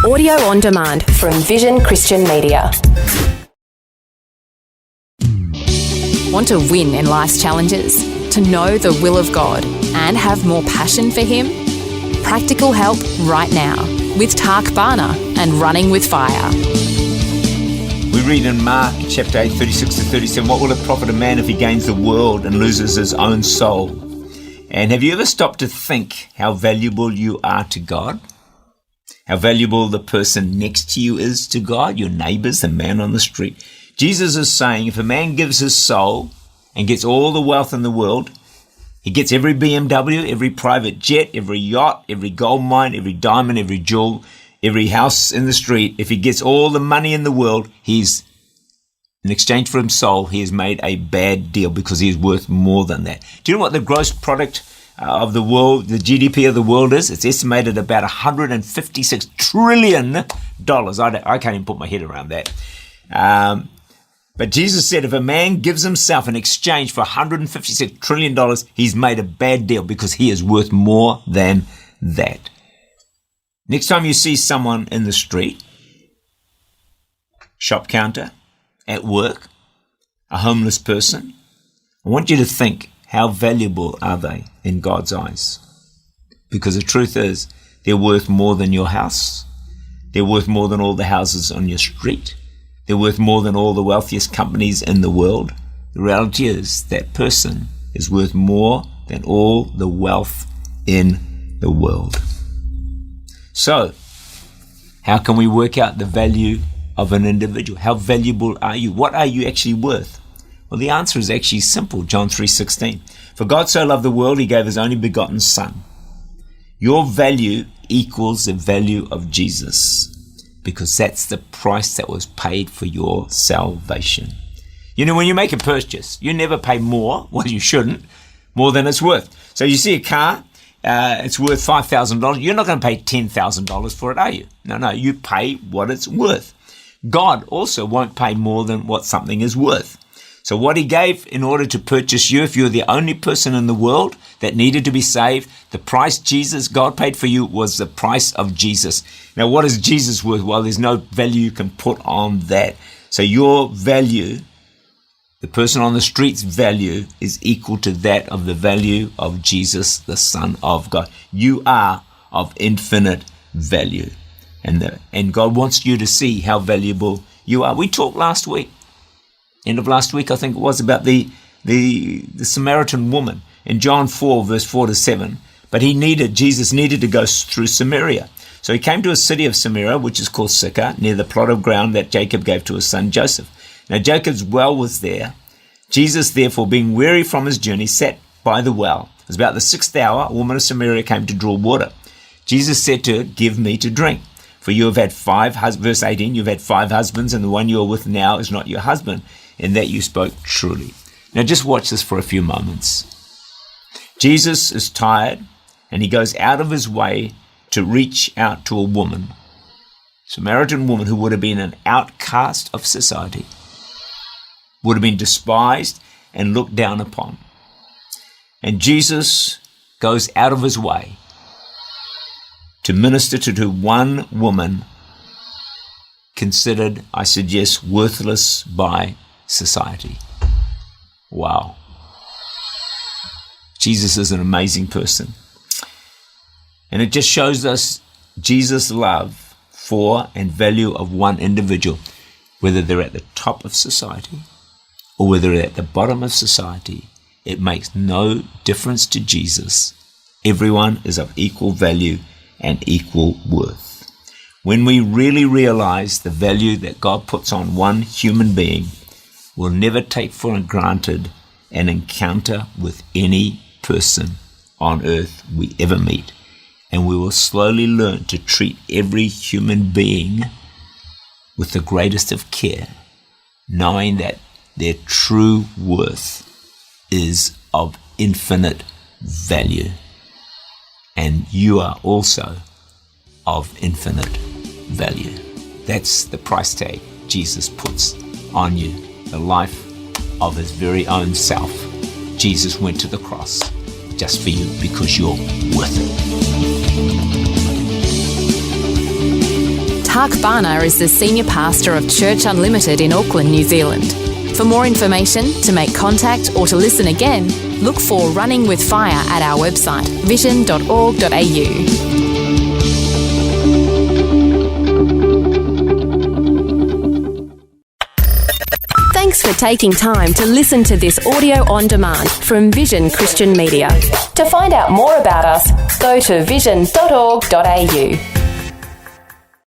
Audio on demand from Vision Christian Media. Want to win in life's challenges? To know the will of God and have more passion for Him? Practical help right now with Tak Bhana and Running with Fire. We read in Mark chapter 8, 36 to 37, what will it profit a man if he gains the world and loses his own soul? And have you ever stopped to think how valuable you are to God? How valuable the person next to you is to God, your neighbors, the man on the street. Jesus is saying if a man gives his soul and gets all the wealth in the world, he gets every BMW, every private jet, every yacht, every gold mine, every diamond, every jewel, every house in the street. If he gets all the money in the world, in exchange for his soul, he has made a bad deal because he is worth more than that. Do you know what the gross product of the world, the GDP of the world is? It's estimated about $156 trillion. I can't even put my head around that. But Jesus said if a man gives himself in exchange for $156 trillion, he's made a bad deal because he is worth more than that. Next time you see someone in the street, shop counter, at work, a homeless person, I want you to think, how valuable are they in God's eyes? Because the truth is, they're worth more than your house. They're worth more than all the houses on your street. They're worth more than all the wealthiest companies in the world. The reality is that person is worth more than all the wealth in the world. So, how can we work out the value of an individual? How valuable are you? What are you actually worth? Well, the answer is actually simple. John 3:16. For God so loved the world, He gave His only begotten Son. Your value equals the value of Jesus, because that's the price that was paid for your salvation. You know, when you make a purchase, you never pay more, well, you shouldn't, more than it's worth. So you see a car, it's worth $5,000. You're not going to pay $10,000 for it, are you? No, you pay what it's worth. God also won't pay more than what something is worth. So what He gave in order to purchase you, if you're the only person in the world that needed to be saved, the price God paid for you was the price of Jesus. Now, what is Jesus worth? Well, there's no value you can put on that. So your value, the person on the street's value, is equal to that of the value of Jesus, the Son of God. You are of infinite value. And God wants you to see how valuable you are. We talked last week. End of last week, I think it was, about the Samaritan woman in John 4, verse 4 to 7. But Jesus needed to go through Samaria. So He came to a city of Samaria, which is called Sychar, near the plot of ground that Jacob gave to his son Joseph. Now Jacob's well was there. Jesus, therefore, being weary from his journey, sat by the well. It was about the 6th hour. A woman of Samaria came to draw water. Jesus said to her, give me to drink. For you have had verse 18, you've had 5 husbands, and the one you are with now is not your husband. In that you spoke truly. Now just watch this for a few moments. Jesus is tired, and He goes out of His way to reach out to a woman, Samaritan woman, who would have been an outcast of society, would have been despised and looked down upon. And Jesus goes out of His way to minister to one woman considered, I suggest, worthless by society. Wow. Jesus is an amazing person. And it just shows us Jesus' love for and value of one individual, whether they're at the top of society or whether they're at the bottom of society. It makes no difference to Jesus. Everyone is of equal value and equal worth. When we really realize the value that God puts on one human being, we'll never take for granted an encounter with any person on earth we ever meet. And we will slowly learn to treat every human being with the greatest of care, knowing that their true worth is of infinite value. And you are also of infinite value. That's the price tag Jesus puts on you. The life of His very own self. Jesus went to the cross just for you because you're worth it. Tak Bana is the Senior Pastor of Church Unlimited in Auckland, New Zealand. For more information, to make contact or to listen again, look for Running with Fire at our website, vision.org.au. Thanks for taking time to listen to this audio on demand from Vision Christian Media. To find out more about us, go to vision.org.au.